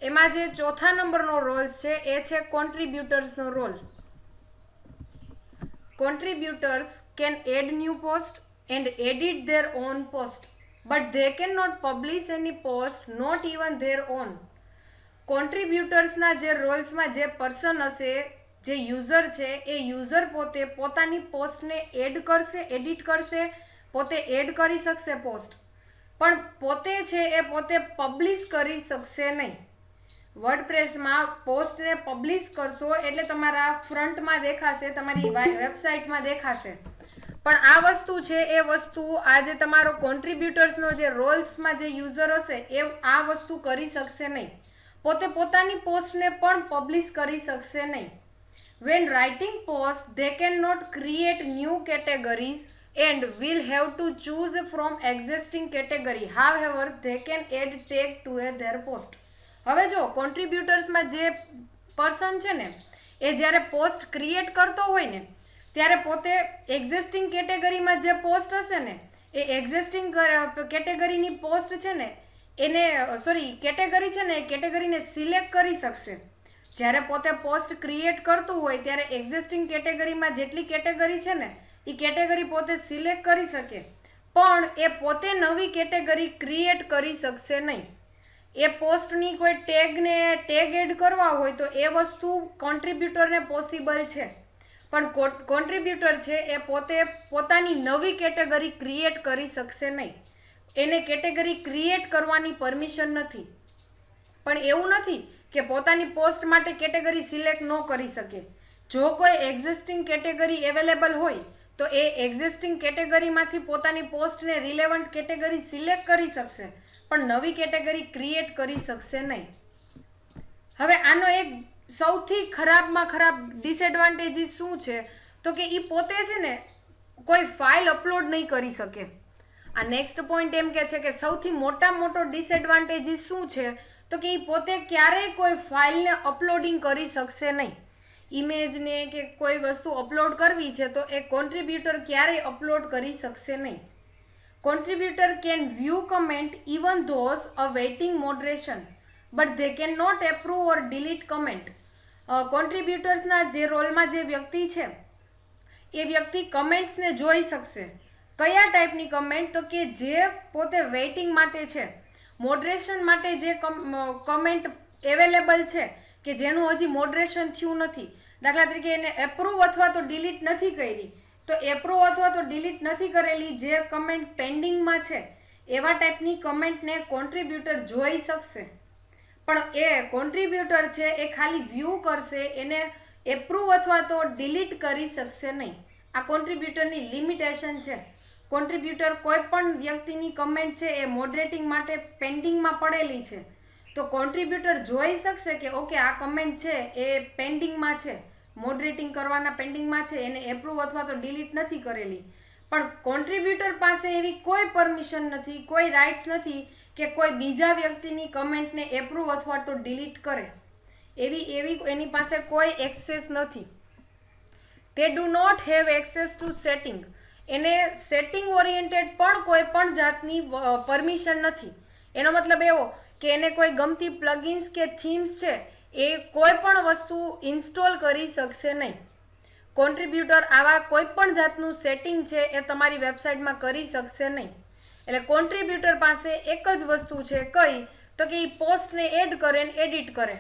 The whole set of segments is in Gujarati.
એમાં જે ચોથા નંબરનો રોલ છે એ છે કોન્ટ્રીબ્યુટર્સનો role. Contributors can add new post and edit their own post, but they cannot publish any post, not even their own. કોન્ટ્રીબ્યુટર્સના જે રોલ્સમાં જે પર્સન હશે, જે યુઝર છે, એ યુઝર પોતે પોતાની પોસ્ટને એડ કરશે, એડિટ કરશે, પોતે એડ કરી શકશે પોસ્ટ, પણ પોતે છે એ પોતે પબ્લિશ કરી શકશે નહીં. વર્ડપ્રેસમાં પોસ્ટને પબ્લિશ કરશો એટલે તમારા ફ્રન્ટમાં દેખાશે, તમારી વેબસાઇટમાં દેખાશે, પણ આ વસ્તુ છે એ વસ્તુ આ જે તમારો કોન્ટ્રીબ્યુટર્સનો જે રોલ્સમાં જે યુઝર હશે એ આ વસ્તુ કરી શકશે નહીં, પોતે પોતાની પોસ્ટને પણ પબ્લિશ કરી શકશે નહીં. When writing posts, they cannot create new categories and will have to choose from existing category. However, they can add tag to their post. હવે જો કોન્ટ્રીબ્યુટર્સમાં જે પર્સન છે ને એ જ્યારે પોસ્ટ ક્રિએટ કરતો હોય ને ત્યારે પોતે એક્ઝિસ્ટિંગ કેટેગરીમાં જે પોસ્ટ હશે ને એ એક્ઝિસ્ટિંગ કેટેગરીની પોસ્ટ છે ને એને કેટેગરી છે ને એ કેટેગરીને સિલેક્ટ કરી શકશે. જ્યારે પોતે પોસ્ટ ક્રિએટ કરતું હોય ત્યારે એક્ઝિસ્ટિંગ કેટેગરીમાં જેટલી કેટેગરી છે ને એ કેટેગરી પોતે સિલેક્ટ કરી શકે, પણ એ પોતે નવી કેટેગરી ક્રિએટ કરી શકશે નહીં. એ પોસ્ટની કોઈ ટેગ એડ કરવા હોય તો એ વસ્તુ કોન્ટ્રીબ્યુટરને પોસિબલ છે, પણ કોન્ટ્રીબ્યુટર છે એ પોતે પોતાની નવી કેટેગરી ક્રિએટ કરી શકશે નહીં. એને કેટેગરી ક્રિએટ કરવાની પરમિશન નથી. પણ એવું નથી કે પોતાની પોસ્ટ માટે કેટેગરી સિલેક્ટ ન કરી શકે. જો કોઈ એક્ઝિસ્ટિંગ કેટેગરી અવેલેબલ હોય તો એ એક્ઝિસ્ટિંગ કેટેગરીમાંથી પોતાની પોસ્ટને રિલેવન્ટ કેટેગરી સિલેક્ટ કરી શકશે, પણ નવી કેટેગરી ક્રિએટ કરી શકશે નહીં. હવે આનો એક સૌથી ખરાબમાં ખરાબ ડિસએડવાન્ટેજીસ શું છે તો કે એ પોતે છે ને કોઈ ફાઇલ અપલોડ નહીં કરી શકે. આ નેક્સ્ટ પોઈન્ટ એમ કે છે કે સૌથી મોટો ડિસએડવાન્ટેજીસ શું છે તો કે એ પોતે ક્યારેય કોઈ ફાઇલને અપલોડિંગ કરી શકશે નહીં. ઇમેજને કે કોઈ વસ્તુ અપલોડ કરવી છે તો એ કોન્ટ્રીબ્યુટર ક્યારેય અપલોડ કરી શકશે નહીં. Contributor can view comment even those awaiting moderation, but they cannot approve or delete comment. કોન્ટ્રીબ્યુટર્સના જે રોલમાં જે વ્યક્તિ છે એ વ્યક્તિ કમેન્ટ્સને જોઈ શકશે. કયા ટાઈપની કમેન્ટ તો કે જે પોતે વેઇટિંગ માટે છે, મોડરેશન માટે જે કમેન્ટ અવેલેબલ છે કે જેનું હજી મોડરેશન થયું નથી, દાખલા તરીકે એને એપ્રૂવ અથવા તો ડિલીટ નથી કરી, તો એપ્રૂવ અથવા તો ડિલીટ નથી કરેલી જે કમેન્ટ પેન્ડિંગમાં છે એવા ટાઈપની કમેન્ટને કોન્ટ્રીબ્યુટર જોઈ શકશે. પણ એ કોન્ટ્રીબ્યુટર છે એ ખાલી વ્યૂ કરશે, એને એપ્રૂવ અથવા તો ડિલીટ કરી શકશે નહીં. આ કોન્ટ્રીબ્યુટરની લિમિટેશન છે. કોન્ટ્રીબ્યુટર કોઈ પણ વ્યક્તિની કમેન્ટ છે એ મોડરેટિંગ માટે પેન્ડિંગમાં પડેલી છે તો કોન્ટ્રીબ્યુટર જોઈ શકશે કે ઓકે આ કમેન્ટ છે એ પેન્ડિંગમાં છે, મોડરેટિંગ કરવાના પેન્ડિંગમાં છે, એને એપ્રૂવ અથવા તો ડિલીટ નથી કરેલી. પણ કોન્ટ્રીબ્યુટર પાસે એવી કોઈ પરમિશન નથી, કોઈ રાઇટ્સ નથી કે કોઈ બીજા વ્યક્તિની કમેન્ટને એપ્રૂવ અથવા તો ડિલીટ કરે. એવી એની પાસે કોઈ એક્સેસ નથી. They do not have access to setting. એને સેટિંગ ઓરિએન્ટેડ પણ કોઈ પણ જાતની પરમિશન નથી. એનો મતલબ એવો કે એને કોઈ ગમતી પ્લગઇન્સ કે થીમ્સ છે એ કોઈ પણ વસ્તુ ઇન્સ્ટોલ કરી શકશે નહીં. કોન્ટ્રીબ્યુટર આવા કોઈ પણ જાતનું સેટિંગ છે એ તમારી વેબસાઇટમાં કરી શકશે નહીં. એટલે કોન્ટ્રીબ્યુટર પાસે એક જ વસ્તુ છે કઈ તો કે એ પોસ્ટને એડ કરે ને એડિટ કરે.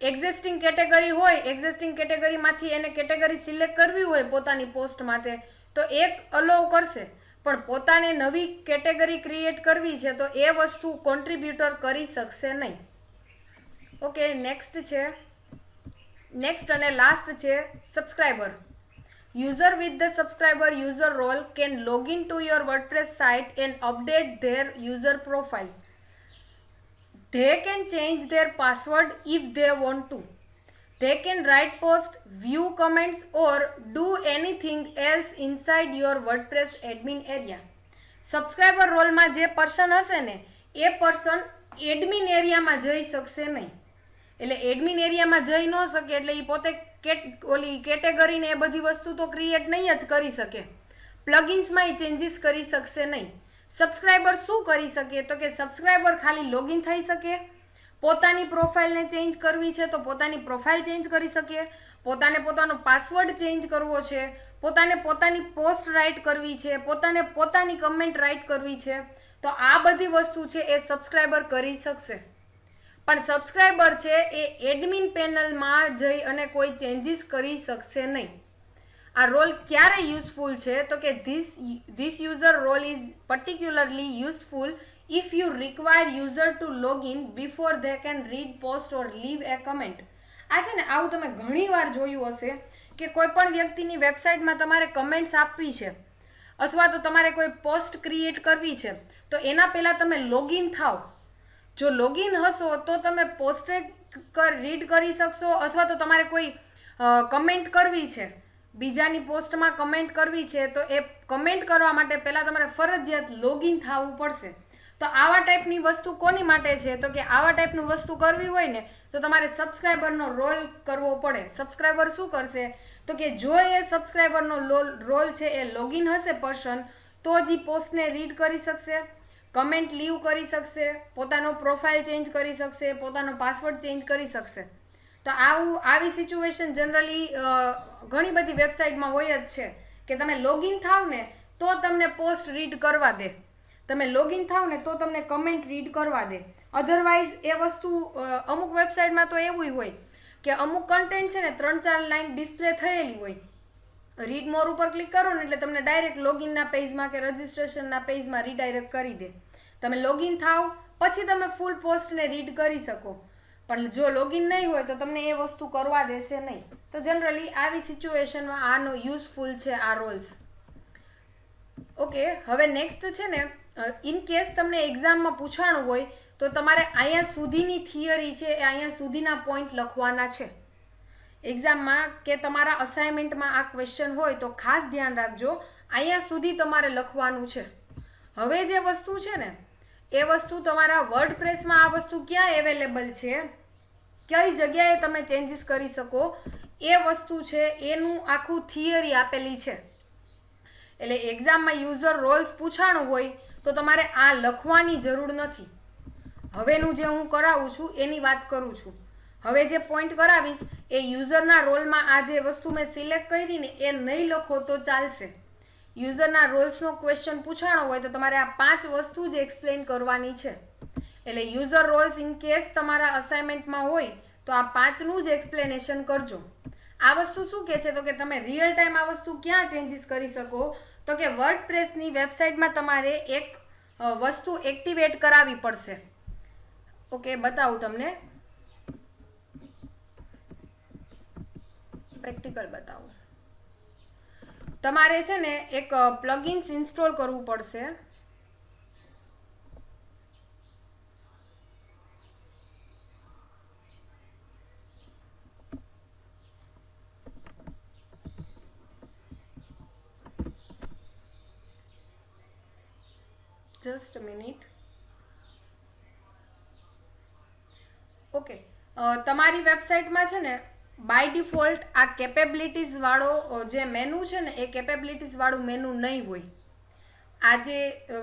એક્ઝિસ્ટિંગ કેટેગરી હોય, એક્ઝિસ્ટિંગ કેટેગરીમાંથી એને કેટેગરી સિલેક્ટ કરવી હોય પોતાની પોસ્ટ માટે તો એક અલાઉ કરશે, પણ પોતાને નવી કેટેગરી ક્રિએટ કરવી છે તો એ વસ્તુ કોન્ટ્રીબ્યુટર કરી શકશે નહીં. ઓકે, નેક્સ્ટ અને લાસ્ટ છે subscriber. User with the subscriber user role can log in to your WordPress site and update their user profile. They can change their password if they want to. They can write posts, view comments or do anything else inside your WordPress admin area. Subscriber રોલમાં જે પર્સન હશે ને એ પર્સન એડમિન એરિયામાં જઈ શકશે નહીં. એટલે એડમિન એરિયામાં જઈ ન શકે એટલે એ પોતે કેટેગરીને એ બધી વસ્તુ તો ક્રિએટ નહીં જ કરી શકે. પ્લગઇન્સમાં એ ચેન્જીસ કરી શકશે નહીં. સબસ્ક્રાઈબર શું કરી શકે તો કે સબસ્ક્રાઈબર ખાલી લોગિન થઈ શકે, પોતાની પ્રોફાઇલને ચેન્જ કરવી છે તો પોતાની પ્રોફાઇલ ચેન્જ કરી શકીએ, પોતાને પોતાનો પાસવર્ડ ચેન્જ કરવો છે, પોતાને પોતાની પોસ્ટ રાઇટ કરવી છે, પોતાને પોતાની કમેન્ટ રાઇટ કરવી છે, તો આ બધી વસ્તુ છે એ સબસ્ક્રાઈબર કરી શકશે. પણ સબસ્ક્રાઈબર છે એ એડમિન પેનલમાં જઈ અને કોઈ ચેન્જીસ કરી શકશે નહીં. આ રોલ ક્યારે યુઝફુલ છે તો કે this user role is particularly useful if you require user to log in before they can read post or leave a comment. આ છે ને આવું તમે ઘણી વાર જોયું હશે કે કોઈ પણ વ્યક્તિની વેબસાઇટમાં તમારે કમેન્ટ્સ આપવી છે અથવા તો તમારે કોઈ પોસ્ટ ક્રિએટ કરવી છે તો એના પહેલાં તમે લોગિન થાવ. જો લોગિન હશો તો તમે પોસ્ટે રીડ કરી શકશો અથવા તો તમારે કોઈ કમેન્ટ કરવી છે, બીજાની પોસ્ટમાં કમેન્ટ કરવી છે તો એ કમેન્ટ કરવા માટે પહેલાં તમારે ફરજિયાત લોગિન થવું પડશે. તો આવા ટાઈપની વસ્તુ કોની માટે છે તો કે આવા ટાઈપની વસ્તુ કરવી હોય ને તો તમારે સબસ્ક્રાઈબરનો રોલ કરવો પડે. સબસ્ક્રાઈબર શું કરશે તો કે જો એ સબસ્ક્રાઈબરનો રોલ છે એ લોગિન હશે પર્સન તો જ એ પોસ્ટને રીડ કરી શકશે, કમેન્ટ લીવ કરી શકશે, પોતાનો પ્રોફાઇલ ચેન્જ કરી શકશે, પોતાનો પાસવર્ડ ચેન્જ કરી શકશે. તો આવી સિચ્યુએશન જનરલી ઘણી બધી વેબસાઇટમાં હોય જ છે કે તમે લોગિન થાવ ને તો તમને પોસ્ટ રીડ કરવા દે, તમે લોગિન થાવ ને તો તમને કમેન્ટ રીડ કરવા દે. અધરવાઇઝ એ વસ્તુ અમુક વેબસાઇટમાં તો એવું હોય કે અમુક કન્ટેન્ટ છે ને 3-4 લાઇન ડિસ્પ્લે થયેલી હોય, રીડ મોર ઉપર ક્લિક કરો ને એટલે તમને ડાયરેક્ટ લોગિનના પેજમાં કે રજિસ્ટ્રેશનના પેજમાં રીડાયરેક્ટ કરી દે. તમે લોગિન થાવ પછી તમે ફૂલ પોસ્ટને રીડ કરી શકો, પણ જો લોગિન નહીં હોય તો તમને એ વસ્તુ કરવા દેશે નહીં. તો જનરલી આવી સિચ્યુએશનમાં આનો યુઝફુલ છે આ રોલ્સ. ઓકે, હવે નેક્સ્ટ છે ને ઇન કેસ તમને એક્ઝામમાં પૂછાણું હોય તો તમારે અહીંયા સુધીની થિયરી છે એ અહીંયા સુધીના પોઈન્ટ લખવાના છે એક્ઝામમાં, કે તમારા અસાઇનમેન્ટમાં આ ક્વેશ્ચન હોય તો ખાસ ધ્યાન રાખજો, અહીંયા સુધી તમારે લખવાનું છે. હવે જે વસ્તુ છે ને એ વસ્તુ તમારા વર્ડપ્રેસમાં આ વસ્તુ ક્યાં અવેલેબલ છે, કઈ જગ્યાએ તમે ચેન્જીસ કરી શકો એ વસ્તુ છે એનું આખું થિયરી આપેલી છે. એટલે એક્ઝામમાં યુઝર રોલ્સ પૂછાણું હોય તો તમારે આ લખવાની જરૂર નથી. હવેનું જે હું કરાવું છું એની વાત કરું છું. હવે જે પોઈન્ટ કરાવીશ એ યુઝરના રોલમાં આ જે વસ્તુ મેં સિલેક્ટ કરી ને એ નહીં લખો તો ચાલશે. યુઝરના રોલ્સનો ક્વેશ્ચન પૂછાણો હોય તો તમારે આ 5 વસ્તુ જ એક્સપ્લેન કરવાની છે. એટલે યુઝર રોલ્સ ઇન કેસ તમારા અસાઇનમેન્ટમાં હોય તો આ 5નું જ એક્સપ્લેનેશન કરજો. આ વસ્તુ શું કહે છે તો કે તમે રિયલ ટાઈમ આ વસ્તુ ક્યાં ચેન્જીસ કરી શકો તો કે વર્ડપ્રેસની વેબસાઇટમાં તમારે એક વસ્તુ એક્ટિવેટ કરાવવી પડશે. ઓકે, બતાવું તમને, પ્રેક્ટિકલ બતાવું. તમારે છે ને એક પ્લગઇન્સ ઇન્સ્ટોલ કરવું પડશે. Just minute. ઓકે, તમારી વેબસાઇટમાં છે ને બાય ડિફોલ્ટ આ કેપેબિલિટીઝ વાળો જે મેનુ છે ને એ કેપેબિલિટીઝ વાળું મેનુ નહીં હોય. આ જે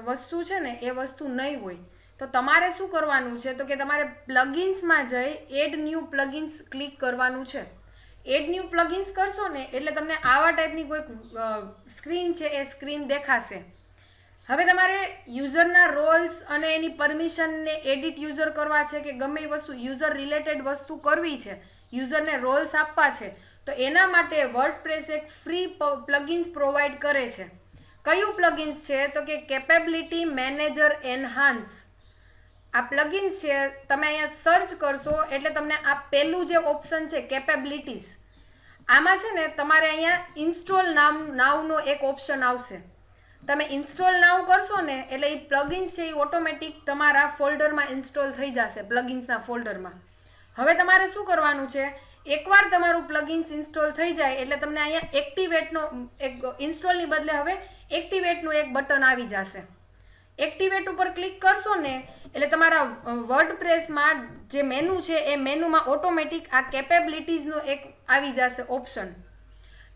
વસ્તુ છે ને એ વસ્તુ નહીં હોય. તો તમારે શું કરવાનું છે તો કે તમારે પ્લગઇન્સમાં જઈ એડ ન્યૂ પ્લગઇન્સ ક્લિક કરવાનું છે. એડ ન્યૂ પ્લગઇન્સ કરશો ને એટલે તમને આવા ટાઈપની કોઈ સ્ક્રીન છે એ સ્ક્રીન દેખાશે. હવે તમારે યુઝરના રોલ્સ અને એની પરમિશનને એડિટ યુઝર કરવા છે કે ગમે એ વસ્તુ યુઝર રિલેટેડ વસ્તુ કરવી છે, યુઝરને રોલ્સ આપવા છે, તો એના માટે વર્ડપ્રેસ એક ફ્રી પ્લગઇન્સ પ્રોવાઈડ કરે છે. કયું પ્લગઇન્સ છે તો કે કેપેબિલિટી મેનેજર એનહાન્સ. આ પ્લગઇન્સ છે તમે અહીંયા સર્ચ કરશો એટલે તમને આ પહેલું જે ઓપ્શન છે કેપેબિલિટીઝ, આમાં છે ને તમારે અહીંયા ઇન્સ્ટોલ નાવનો એક ઓપ્શન આવશે. તમે ઇન્સ્ટોલ નાવ કરશો ને એટલે એ પ્લગઇન્સ છે એ ઓટોમેટિક તમારા ફોલ્ડરમાં ઇન્સ્ટોલ થઈ જશે, પ્લગઇન્સના ફોલ્ડરમાં. હવે તમારે શું કરવાનું છે, એકવાર તમારું પ્લગઇન્સ ઇન્સ્ટોલ થઈ જાય એટલે તમને અહીંયા એક્ટિવેટનો એક ઇન્સ્ટોલની બદલે હવે એક્ટિવેટનું એક બટન આવી જશે. એક્ટિવેટ ઉપર ક્લિક કરશો ને એટલે તમારા વર્ડપ્રેસમાં જે મેનુ છે એ મેનુમાં ઓટોમેટિક આ કેપેબિલિટીઝનો એક આવી જશે ઓપ્શન.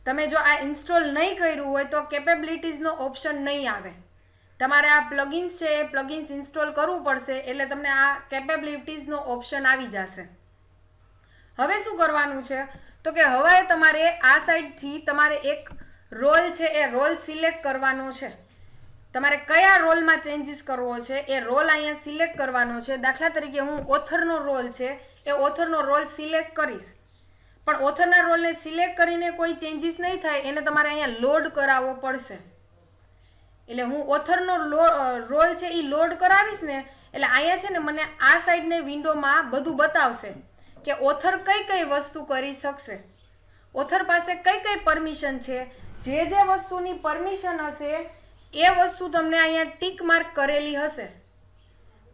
તમે જો આ ઇન્સ્ટોલ નહીં કર્યું હોય તો કેપેબિલિટીઝનો ઓપ્શન નહીં આવે. તમારે આ પ્લગિન્સ છે એ પ્લગિન્સ ઇન્સ્ટોલ કરવું પડશે, એટલે તમને આ કેપેબિલિટીઝનો ઓપ્શન આવી જશે. હવે શું કરવાનું છે તો કે હવે તમારે આ સાઈડથી તમારે એક રોલ છે એ રોલ સિલેક્ટ કરવાનો છે. તમારે કયા રોલમાં ચેન્જીસ કરવો છે એ રોલ અહીંયા સિલેક્ટ કરવાનો છે. દાખલા તરીકે હું ઓથરનો રોલ છે એ ઓથરનો રોલ સિલેક્ટ કરીશ, પણ ઓથરના રોલને સિલેક્ટ કરીને કોઈ ચેન્જીસ નહીં થાય, એને તમારે અહીંયા લોડ કરાવવો પડશે. એટલે હું ઓથરનો રોલ છે એ લોડ કરાવીશ ને, એટલે અહીંયા છે ને મને આ સાઈડને વિન્ડોમાં બધું બતાવશે કે ઓથર કઈ કઈ વસ્તુ કરી શકશે, ઓથર પાસે કઈ કઈ પરમિશન છે. જે વસ્તુની પરમિશન હશે એ વસ્તુ તમને અહીંયા ટીક માર્ક કરેલી હશે.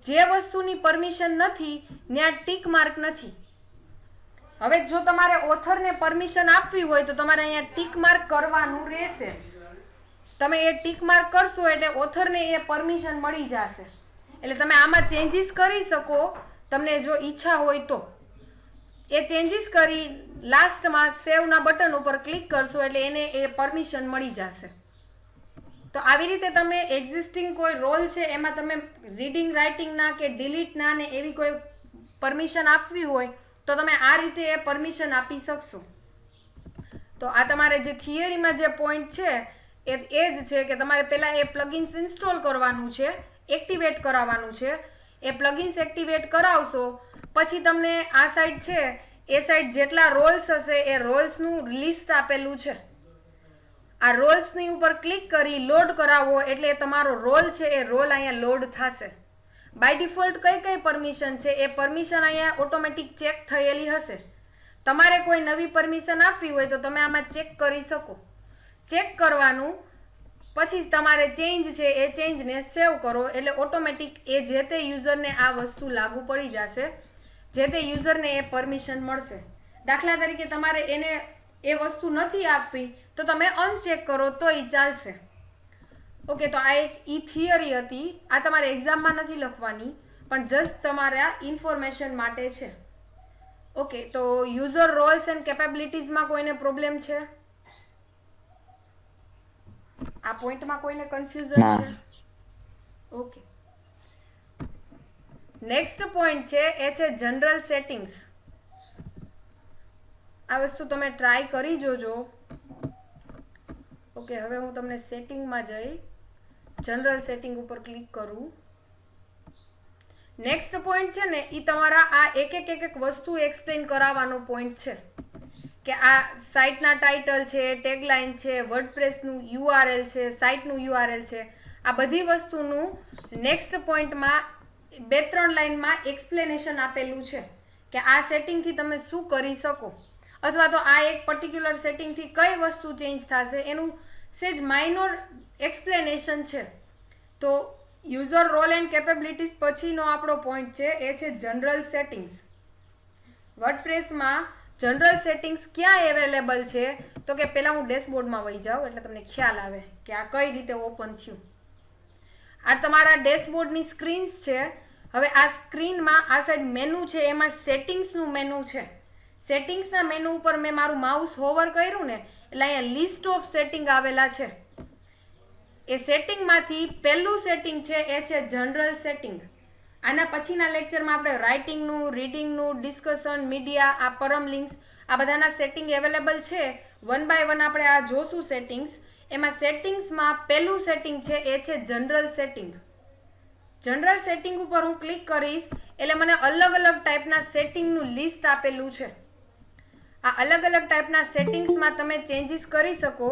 જે વસ્તુની પરમિશન નથી ત્યાં ટીક માર્ક નથી. હવે જો તમારે ઓથરને પરમિશન આપવી હોય તો તમારે અહીંયા ટીક માર્ક કરવાનું રહેશે. તમે એ ટીક માર્ક કરશો એટલે ઓથરને એ પરમિશન મળી જશે, એટલે તમે આમાં ચેન્જીસ કરી શકો તમને જો ઈચ્છા હોય તો. એ ચેન્જીસ કરી લાસ્ટમાં સેવના બટન ઉપર ક્લિક કરશો એટલે એને એ પરમિશન મળી જશે. તો આવી રીતે તમે એક્ઝિસ્ટિંગ કોઈ રોલ છે એમાં તમે રીડિંગ રાઇટિંગના કે ડિલીટના ને એવી કોઈ પરમિશન આપવી હોય તો તમે આ રીતે એ પરમિશન આપી શકશો. તો આ તમારે જે થિયરીમાં જે પોઈન્ટ છે એ જ છે કે તમારે પહેલાં એ પ્લગિન્સ ઇન્સ્ટોલ કરવાનું છે, એક્ટિવેટ કરાવવાનું છે. એ પ્લગિન્સ એક્ટિવેટ કરાવશો પછી તમને આ સાઈડ છે એ સાઈડ જેટલા રોલ્સ હશે એ રોલ્સનું લિસ્ટ આપેલું છે. આ રોલ્સની ઉપર ક્લિક કરી લોડ કરાવો એટલે તમારો રોલ છે એ રોલ અહીંયા લોડ થશે. બાય ડિફોલ્ટ કઈ કઈ પરમિશન છે એ પરમિશન અહીંયા ઓટોમેટિક ચેક થયેલી હશે. તમારે કોઈ નવી પરમિશન આપવી હોય તો તમે આમાં ચેક કરી શકો. ચેક કરવાનું પછી તમારે ચેન્જ છે એ ચેન્જને સેવ કરો એટલે ઓટોમેટિક એ જે તે યુઝરને આ વસ્તુ લાગુ પડી જશે, જે તે યુઝરને એ પરમિશન મળશે. દાખલા તરીકે તમારે એને એ વસ્તુ નથી આપવી તો તમે અનચેક કરો તો એ ચાલશે. ઓકે, તો આ એક થિયરી હતી. આ તમારે એક્ઝામમાં નથી લખવાની પણ જસ્ટ તમારા ઇન્ફોર્મેશન માટે છે. ઓકે, તો યુઝર રોલ્સ એન્ડ કેપેબિલિટીઝમાં કોઈને પ્રોબ્લેમ છે? આ પોઈન્ટમાં કોઈને કન્ફ્યુઝન છે? ઓકે, નેક્સ્ટ પોઈન્ટ છે એ છે જનરલ સેટિંગ્સ. આ વસ્તુ તમે ટ્રાય કરી જોજો. ઓકે, હવે હું તમને સેટિંગમાં જઈ જનરલ સેટિંગ ઉપર ક્લિક કરું. નેક્સ્ટ પોઈન્ટ છે ને એ તમારા આ એક વસ્તુ એક્સપ્લેન કરાવવાનો પોઈન્ટ છે કે આ સાઇટના ટાઇટલ છે, ટેગલાઇન છે, વર્ડપ્રેસનું URL છે, સાઇટનું URL છે. આ બધી વસ્તુનું નેક્સ્ટ પોઈન્ટમાં 2-3 લાઇનમાં એક્સપ્લેનેશન આપેલું છે કે આ સેટિંગથી તમે શું કરી શકો, અથવા તો આ એક પર્ટિક્યુલર સેટિંગથી કઈ વસ્તુ ચેન્જ થશે એનું સેજ માઇનોર એક્સપ્લેનેશન છે. તો યુઝર રોલ એન્ડ કેપેબિલિટીઝ પછીનો આપણો પોઈન્ટ છે એ છે જનરલ સેટિંગ્સ. વર્ડપ્રેસમાં જનરલ સેટિંગ્સ ક્યાં અવેલેબલ છે તો કે પહેલાં હું ડેશબોર્ડમાં વહી જાઉં એટલે તમને ખ્યાલ આવે કે આ કઈ રીતે ઓપન થયું. આ તમારા ડેશબોર્ડની સ્ક્રીન્સ છે. હવે આ સ્ક્રીનમાં આ સાઈડ મેનુ છે એમાં સેટિંગ્સનું મેનુ છે. સેટિંગ્સના મેનુ ઉપર મેં મારું માઉસ હોવર કર્યું ને એટલે અહીંયા લિસ્ટ ઓફ સેટિંગ આવેલા છે. એ સેટિંગમાંથી પહેલું સેટિંગ છે એ છે જનરલ સેટિંગ. આના પછીના લેક્ચરમાં આપણે રાઇટિંગનું, રીડિંગનું, ડિસ્કશન, મીડિયા, આ પરમ લિંક્સ આ બધાના સેટિંગ અવેલેબલ છે. 1 બાય 1 આપણે આ જોશું સેટિંગ્સ. એમાં સેટિંગ્સમાં પહેલું સેટિંગ છે એ છે જનરલ સેટિંગ. જનરલ સેટિંગ ઉપર હું ક્લિક કરીશ એટલે મને અલગ અલગ ટાઈપના સેટિંગનું લિસ્ટ આપેલું છે. આ અલગ અલગ ટાઈપના સેટિંગ્સમાં તમે ચેન્જીસ કરી શકો.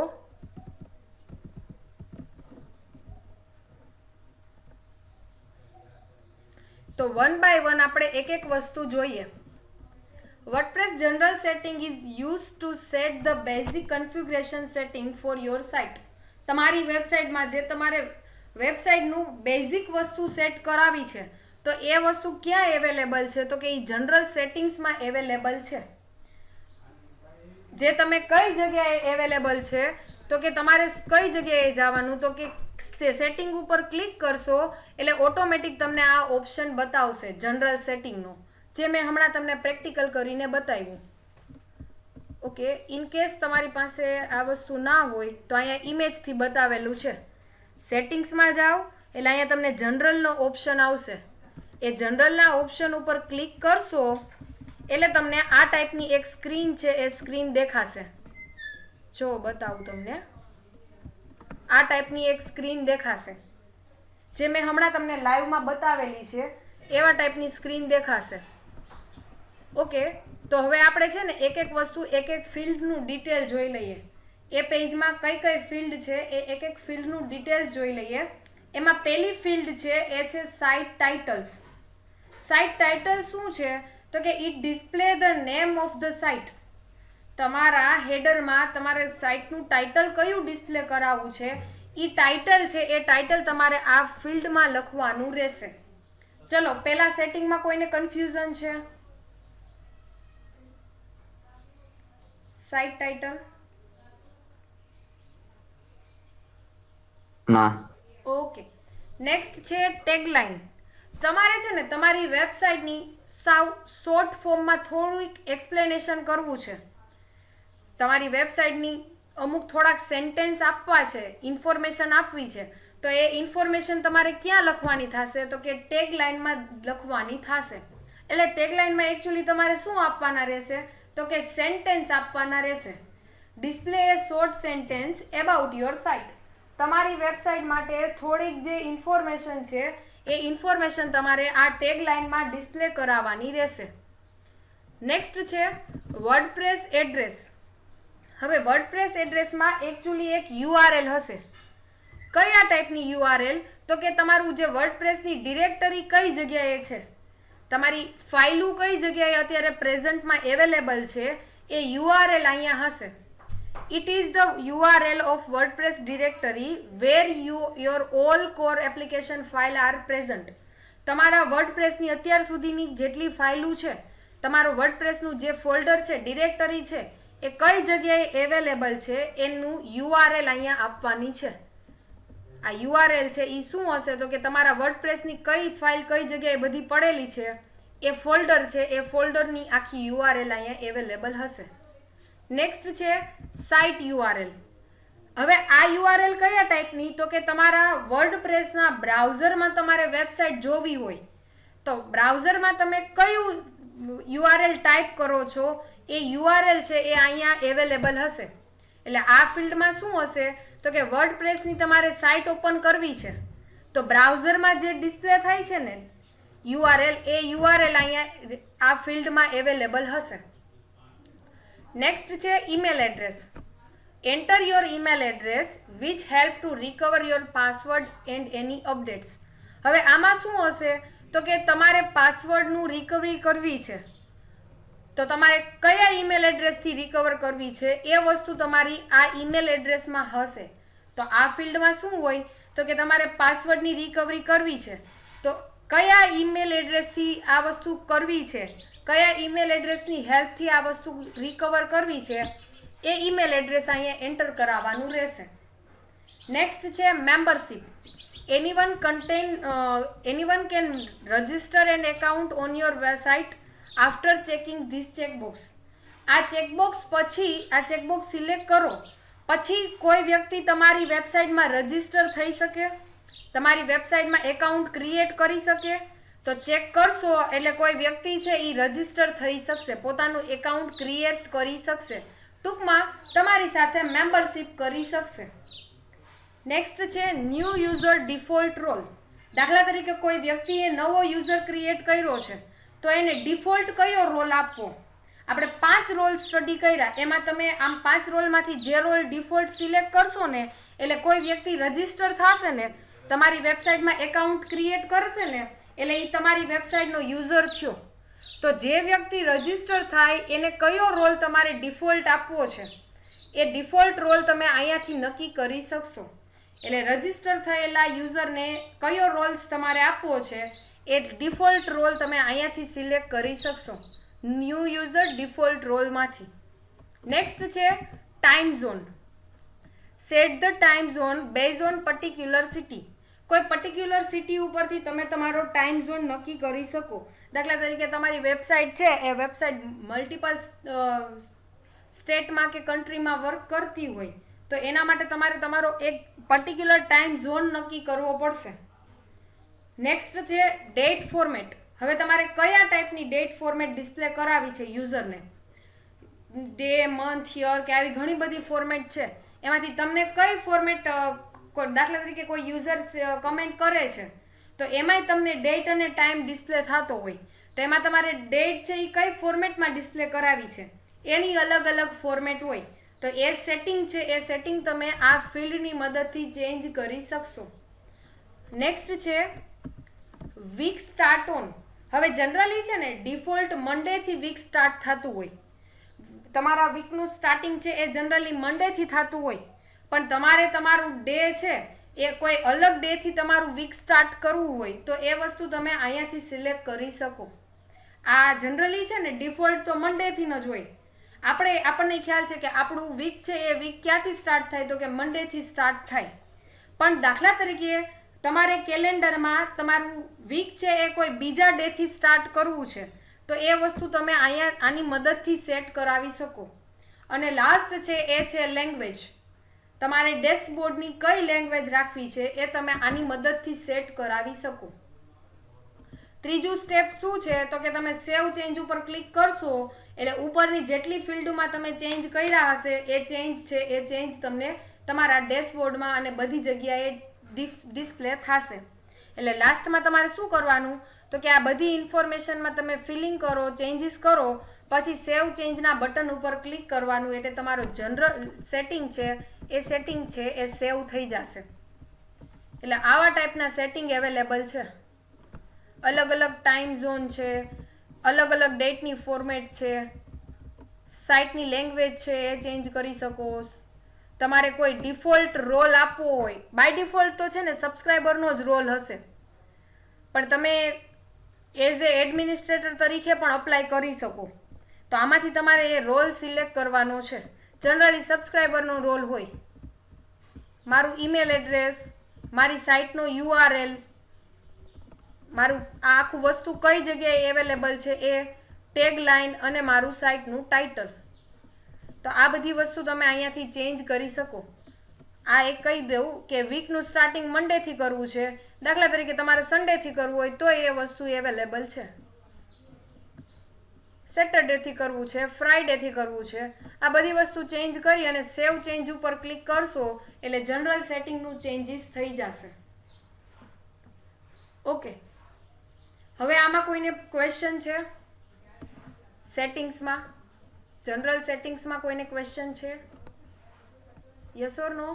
તો 1 બાય 1 આપણે એક વસ્તુ જોઈએ. WordPress general setting is used to set the basic configuration setting for your site. તમારી વેબસાઇટમાં જે તમારે વેબસાઇટનું બેઝિક વસ્તુ સેટ કરાવી છે તો એ વસ્તુ ક્યાં અવેલેબલ છે તો કે એ જનરલ સેટિંગ્સમાં અવેલેબલ છે. જે તમે કઈ જગ્યાએ અવેલેબલ છે તો કે તમારે કઈ જગ્યાએ જવાનું તો કે સેટિંગ ઉપર ક્લિક કરશો એટલે ઓટોમેટિક તમને આ ઓપ્શન બતાવશે જનરલ સેટિંગનો, જે મેં હમણાં તમને પ્રેક્ટિકલ કરીને બતાવ્યું. ઓકે, ઇન કેસ તમારી પાસે આ વસ્તુ ના હોય તો અહીંયા ઇમેજથી બતાવેલું છે. સેટિંગ્સમાં જાઓ, એટલે અહીંયા તમને જનરલનો ઓપ્શન આવશે. એ જનરલના ઓપ્શન ઉપર ક્લિક કરશો એટલે તમને આ ટાઈપની એક સ્ક્રીન છે એ સ્ક્રીન દેખાશે. જો બતાવું તમને, આ ટાઈપની એક સ્ક્રીન દેખાશે, જે મેં હમણાં તમને લાઈવમાં બતાવેલી છે એવા ટાઈપની સ્ક્રીન દેખાશે. ઓકે, તો હવે આપણે છે ને એક એક વસ્તુ એક એક ફિલ્ડનું ડિટેલ જોઈ લઈએ. એ પેજમાં કઈ કઈ ફિલ્ડ છે એ એક એક ફિલ્ડનું ડિટેલ્સ જોઈ લઈએ. એમાં પહેલી ફિલ્ડ છે એ છે સાઇટ ટાઇટલ્સ. સાઇટ ટાઇટલ શું છે તો કે it display the name of the site. તમારા હેડરમાં તમારે સાઇટનું ટાઇટલ કયું ડિસ્પ્લે કરાવવું છે એ ટાઇટલ છે એ ટાઇટલ તમારે આ ફિલ્ડમાં લખવાનું રહેશે. ચલો, પહેલા સેટિંગમાં કોઈને કન્ફ્યુઝન છે? સાઇટ ટાઇટલ ના. ઓકે, નેક્સ્ટ છે ટેગલાઇન. તમારે છે ને તમારી વેબસાઇટની સાવ શોર્ટ ફોર્મમાં થોડુંક એક્સપ્લેનેશન કરવું છે. તમારી વેબસાઇટની અમુક થોડાક સેન્ટેન્સ આપવા છે, ઇન્ફોર્મેશન આપવી છે, તો એ ઇન્ફોર્મેશન તમારે ક્યાં લખવાની થશે તો કે ટેગલાઇનમાં લખવાની થશે. એટલે ટેગલાઇનમાં એકચ્યુઅલી તમારે શું આપવાના રહેશે તો કે સેન્ટેન્સ આપવાના રહેશે. Display A short sentence about your site. તમારી વેબસાઇટ માટે થોડીક જે ઇન્ફોર્મેશન છે એ ઇન્ફોર્મેશન તમારે આ ટેગલાઇનમાં ડિસ્પ્લે કરાવવાની રહેશે. નેક્સ્ટ છે વર્ડપ્રેસ એડ્રેસ. હવે વર્ડપ્રેસ એડ્રેસમાં એકચ્યુઅલી એક યુઆરએલ હશે. કયા ટાઈપની યુઆરએલ તો કે તમારું જે વર્ડપ્રેસની ડિરેક્ટરી કઈ જગ્યાએ છે, તમારી ફાઇલો કઈ જગ્યાએ અત્યારે પ્રેઝન્ટમાં અવેલેબલ છે એ યુઆરએલ અહીંયા હશે. It is the URL of WordPress directory where your all core application file are present. તમારા વર્ડપ્રેસની અત્યાર સુધીની જેટલી ફાઇલો છે, તમારો વર્ડપ્રેસનું જે ફોલ્ડર છે, ડિરેક્ટરી છે, એ કઈ જગ્યાએ અવેલેબલ છે એનું યુઆરએલ અહીંયા આપવાની છે. આ યુઆરએલ છે એ શું હશે તો કે તમારા વર્ડપ્રેસની કઈ ફાઇલ કઈ જગ્યાએ બધી પડેલી છે એ ફોલ્ડર છે, એ ફોલ્ડરની આખી યુઆરએલ અહીંયા અવેલેબલ હશે. નેક્સ્ટ છે સાઇટ યુઆરએલ. હવે આ યુઆરએલ કયા ટાઈપની તો કે તમારા વર્ડપ્રેસના બ્રાઉઝરમાં તમારે વેબસાઇટ જોવી હોય તો બ્રાઉઝરમાં તમે કયું યુઆરએલ ટાઈપ કરો છો એ યુઆરએલ છે એ અહીંયા અવેલેબલ હશે. એટલે આ ફિલ્ડમાં શું હશે તો કે વર્ડપ્રેસની તમારે સાઇટ ઓપન કરવી છે તો બ્રાઉઝરમાં જે ડિસ્પ્લે થાય છે ને યુઆરએલ, એ યુઆરએલ અહીંયા આ ફિલ્ડમાં અવેલેબલ હશે. નેક્સ્ટ છે email address. Enter your email address which help to recover your password and any updates. હવે આમાં શું હશે તો કે તમારે પાસવર્ડનું રિકવરી કરવી છે તો તમારે કયા ઈમેલ એડ્રેસથી રિકવર કરવી છે એ વસ્તુ તમારી આ ઈમેલ એડ્રેસમાં હશે. તો આ ફિલ્ડમાં શું હોય તો કે તમારે પાસવર્ડની રિકવરી કરવી છે તો કયા ઈમેલ એડ્રેસથી આ વસ્તુ કરવી છે, કયા ઈમેલ એડ્રેસની હેલ્પથી આ વસ્તુ રિકવર કરવી છે એ ઈમેલ એડ્રેસ અહીંયા એન્ટર કરાવવાનું રહેશે. નેક્સ્ટ છે membership. anyone can register an account on your website after checking this checkbox. આ ચેકબોક્સ પછી આ ચેકબોક્સ સિલેક્ટ કરો પછી કોઈ વ્યક્તિ તમારી વેબસાઇટમાં રજિસ્ટર થઈ શકે, તમારી વેબસાઇટમાં એકાઉન્ટ ક્રિએટ કરી શકે. તો ચેક કરશો એટલે કોઈ વ્યક્તિ છે એ રજિસ્ટર થઈ શકશે, પોતાનું એકાઉન્ટ ક્રિએટ કરી શકશે, ટૂંકમાં તમારી સાથે મેમ્બરશિપ કરી શકશે. નેક્સ્ટ છે ન્યૂ યુઝર ડિફોલ્ટ રોલ. દાખલા તરીકે કોઈ વ્યક્તિએ નવો યુઝર ક્રિએટ કર્યો છે તો એને ડિફોલ્ટ કયો રોલ આપવો. આપણે 5 રોલ સ્ટડી કર્યા, એમાં તમે આમ 5 રોલમાંથી જે રોલ ડિફોલ્ટ સિલેક્ટ કરશો ને એટલે કોઈ વ્યક્તિ રજિસ્ટર થશે ને, તમારી વેબસાઇટમાં એકાઉન્ટ ક્રિએટ કરશે ને એટલે એ તમારી વેબસાઇટનો યુઝર થયો. તો જે વ્યક્તિ રજિસ્ટર થાય એને કયો રોલ તમારે ડિફોલ્ટ આપવો છે એ ડિફોલ્ટ રોલ તમે અહીંયાથી નક્કી કરી શકશો. એટલે રજિસ્ટર થયેલા યુઝરને કયો રોલ્સ તમારે આપવો છે એ ડિફોલ્ટ રોલ તમે અહીંયાથી સિલેક્ટ કરી શકશો ન્યૂ યુઝર ડિફોલ્ટ રોલમાંથી. નેક્સ્ટ છે time zone. Set the time zone base on particular city. કોઈ પર્ટિક્યુલર સિટી ઉપરથી તમે તમારો ટાઈમ ઝોન નક્કી કરી શકો. દાખલા તરીકે તમારી વેબસાઇટ છે એ વેબસાઇટ મલ્ટિપલ સ્ટેટમાં કે કન્ટ્રીમાં વર્ક કરતી હોય તો એના માટે તમારે તમારો એક પર્ટિક્યુલર ટાઈમ ઝોન નક્કી કરવો પડશે. નેક્સ્ટ છે ડેટ ફોર્મેટ. હવે તમારે કયા ટાઈપની ડેટ ફોર્મેટ ડિસ્પ્લે કરાવી છે યુઝરને, ડે, મંથ, યર કે આવી ઘણી બધી ફોર્મેટ છે, એમાંથી તમને કઈ ફોર્મેટ, દાખલા તરીકે કોઈ યુઝર કમેન્ટ કરે છે તો એમાંય તમને ડેટ અને ટાઈમ ડિસ્પ્લે થતો હોય, તો એમાં તમારે ડેટ છે એ કઈ ફોર્મેટમાં ડિસ્પ્લે કરાવી છે એની અલગ અલગ ફોર્મેટ હોય. તો એ સેટિંગ છે એ સેટિંગ તમે આ ફિલ્ડની મદદથી ચેન્જ કરી શકશો. નેક્સ્ટ છે વીક સ્ટાર્ટ ઓન. હવે જનરલી છે ને ડિફોલ્ટ મંડેથી વીક સ્ટાર્ટ થતું હોય, તમારા વીકનું સ્ટાર્ટિંગ છે એ જનરલી મંડેથી થતું હોય, પણ તમારે તમારું ડે છે એ કોઈ અલગ ડેથી તમારું વીક સ્ટાર્ટ કરવું હોય તો એ વસ્તુ તમે અહીંયાથી સિલેક્ટ કરી શકો. આ જનરલી છે ને ડિફોલ્ટ તો મંડેથી જ હોય. આપણને ખ્યાલ છે કે આપણું વીક છે એ વીક ક્યાંથી સ્ટાર્ટ થાય તો કે મંડેથી સ્ટાર્ટ થાય, પણ દાખલા તરીકે તમારે કેલેન્ડરમાં તમારું વીક છે એ કોઈ બીજા ડેથી સ્ટાર્ટ કરવું છે તો એ વસ્તુ તમે અહીંયા આની મદદથી સેટ કરાવી શકો. અને લાસ્ટ છે એ છે લેંગ્વેજ. તમારે ડેશબોર્ડની કઈ લેંગ્વેજ રાખવી છે એ તમે આની મદદથી સેટ કરાવી શકો. ત્રીજું સ્ટેપ શું છે તો કે તમે સેવ ચેન્જ ઉપર ક્લિક કરશો એટલે ઉપરની જેટલી ફિલ્ડમાં તમે ચેન્જ કર્યા હશે એ ચેન્જ છે એ ચેન્જ તમને તમારા ડેશબોર્ડમાં અને બધી જગ્યાએ ડિસ્પ્લે થશે. એટલે લાસ્ટમાં તમારે શું કરવાનું તો કે આ બધી ઇન્ફોર્મેશનમાં તમે ફિલિંગ કરો, ચેન્જીસ કરો, પછી સેવ ચેન્જના બટન ઉપર ક્લિક કરવાનું એટલે તમારો જનરલ સેટિંગ છે એ સેવ થઈ જશે. એટલે આવા ટાઈપના સેટિંગ અવેલેબલ છે. અલગ અલગ ટાઈમ ઝોન છે, અલગ અલગ ડેટની ફોર્મેટ છે, સાઇટની લેંગ્વેજ છે એ ચેન્જ કરી શકો. તમારે કોઈ ડિફોલ્ટ રોલ આપવો હોય, બાય ડિફોલ્ટ તો છે ને સબસ્ક્રાઈબરનો જ રોલ હશે, પણ તમે એઝ એ એડમિનિસ્ટ્રેટર તરીકે પણ અપ્લાય કરી શકો. તો આમાંથી તમારે એ રોલ સિલેક્ટ કરવાનો છે. જનરલી સબસ્ક્રાઈબરનો રોલ હોય, મારું ઈમેલ એડ્રેસ, મારી સાઇટનો URL, મારું આ આખું વસ્તુ કઈ જગ્યાએ અવેલેબલ છે એ ટેગ લાઇન અને મારું સાઇટનું ટાઇટલ. તો આ બધી વસ્તુ તમે અહીંયાથી ચેન્જ કરી શકો. આ એક કહી દઉં કે વીકનું સ્ટાર્ટિંગ મંડેથી કરવું છે, દાખલા તરીકે તમારે સન્ડેથી કરવું હોય તો એ વસ્તુ અવેલેબલ છે, સેટરડેથી કરવું છે, ફ્રાઈડેથી કરવું છે. આ બધી વસ્તુ ચેન્જ કરી અને સેવ ચેન્જ ઉપર ક્લિક કરશો એટલે જનરલ સેટિંગનું ચેન્જીસ થઈ જશે. ઓકે, હવે આમાં કોઈને ક્વેશ્ચન છે? સેટિંગ્સમાં, જનરલ સેટિંગ્સમાં કોઈને ક્વેશ્ચન છે? Yes or no?